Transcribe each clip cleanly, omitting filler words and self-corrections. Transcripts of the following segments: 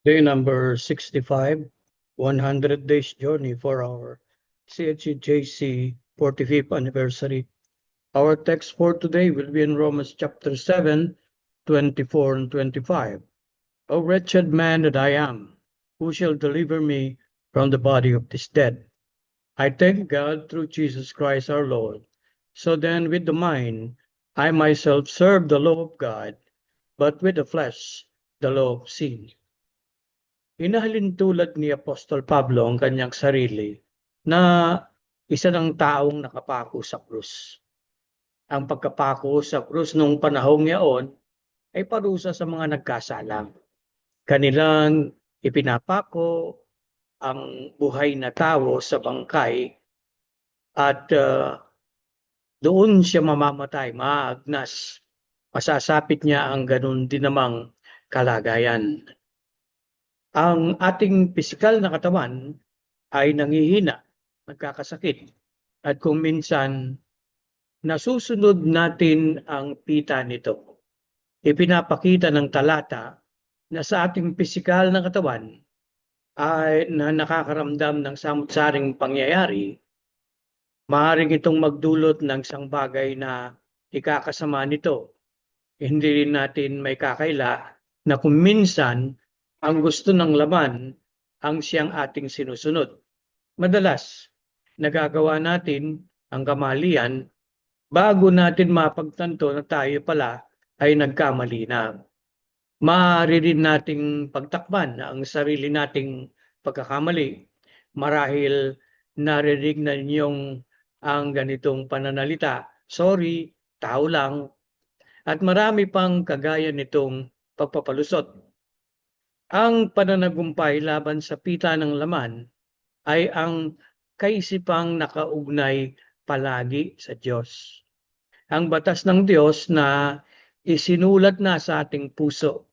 Day number 65, 100 days journey for our CHCJC 45th anniversary. Our text for today will be in Romans chapter 7, 24 and 25. O wretched man that I am, who shall deliver me from the body of this death? I thank God through Jesus Christ our Lord. So then with the mind, I myself serve the law of God, but with the flesh, the law of sin. Inahalintulad ni Apostol Pablo ang kanyang sarili na isa ng taong nakapako sa krus. Ang pagkapako sa krus nung panahong yaon ay parusa sa mga nagkasala. Kanilang ipinapako ang buhay na tao sa bangkay at doon siya mamamatay, maagnas. Masasapit niya ang ganun din namang kalagayan. Ang ating pisikal na katawan ay nanghihina, nagkakasakit, at kung minsan nasusunod natin ang pita nito. Ipinapakita ng talata na sa ating pisikal na katawan ay na nakakaramdam ng samut-saring pangyayari, maaaring itong magdulot ng isang bagay na ikakasama nito. Hindi rin natin may kakaila na kung minsan ang gusto ng laman ang siyang ating sinusunod. Madalas, nagagawa natin ang kamalian bago natin mapagtanto na tayo pala ay nagkamali na. Maaari rin nating pagtakpan ang sarili nating pagkakamali. Marahil narinig na ninyong ang ganitong pananalita, sorry, tao lang, at marami pang kagaya nitong pagpapalusot. Ang pananagumpay laban sa pita ng laman ay ang kaisipang nakaugnay palagi sa Diyos. Ang batas ng Diyos na isinulat na sa ating puso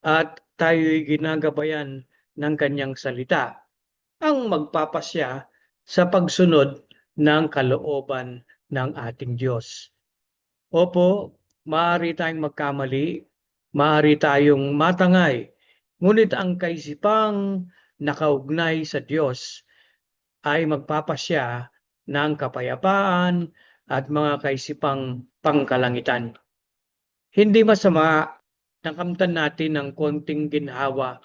at tayo'y ginagabayan ng kanyang salita ang magpapasya sa pagsunod ng kalooban ng ating Diyos. Opo, maaari tayong magkamali, maaari tayong matangay, ngunit ang kaisipang nakaugnay sa Diyos ay magpapasya ng kapayapaan at mga kaisipang pangkalangitan. Hindi masama na kamtan natin ng konting ginhawa.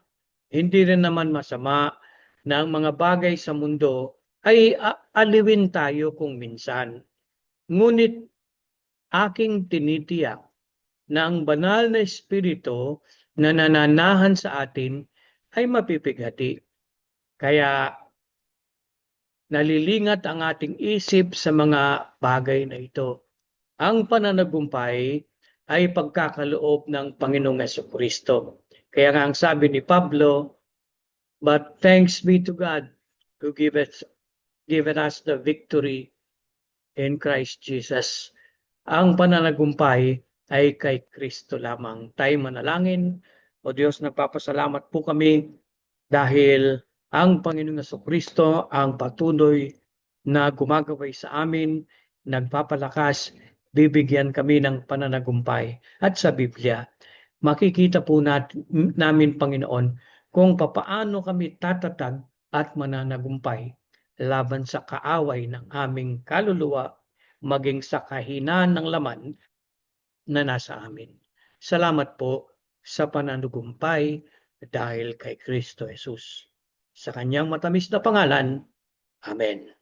Hindi rin naman masama na ang mga bagay sa mundo ay aliwin tayo kung minsan. Ngunit aking tinitiyak na ang banal na espiritu na nananahan sa atin ay mapipighati. Kaya nalilingat ang ating isip sa mga bagay na ito. Ang pananagumpay ay pagkakaloob ng Panginoong Jesucristo. Kaya nga ang sabi ni Pablo, but thanks be to God who given us the victory in Christ Jesus. Ang pananagumpay ay kay Kristo lamang. Tayo manalangin. O Diyos, nagpapasalamat po kami dahil ang Panginoong Jesucristo ang patuloy na gumagabay sa amin, nagpapalakas, bibigyan kami ng pananagumpay. At sa Biblia, makikita po namin, Panginoon, kung papaano kami tatatag at mananagumpay laban sa kaaway ng aming kaluluwa, maging sa kahinaan ng laman na nasa amin. Salamat po sa pananagumpay dahil kay Kristo Jesus. Sa kanyang matamis na pangalan, Amen.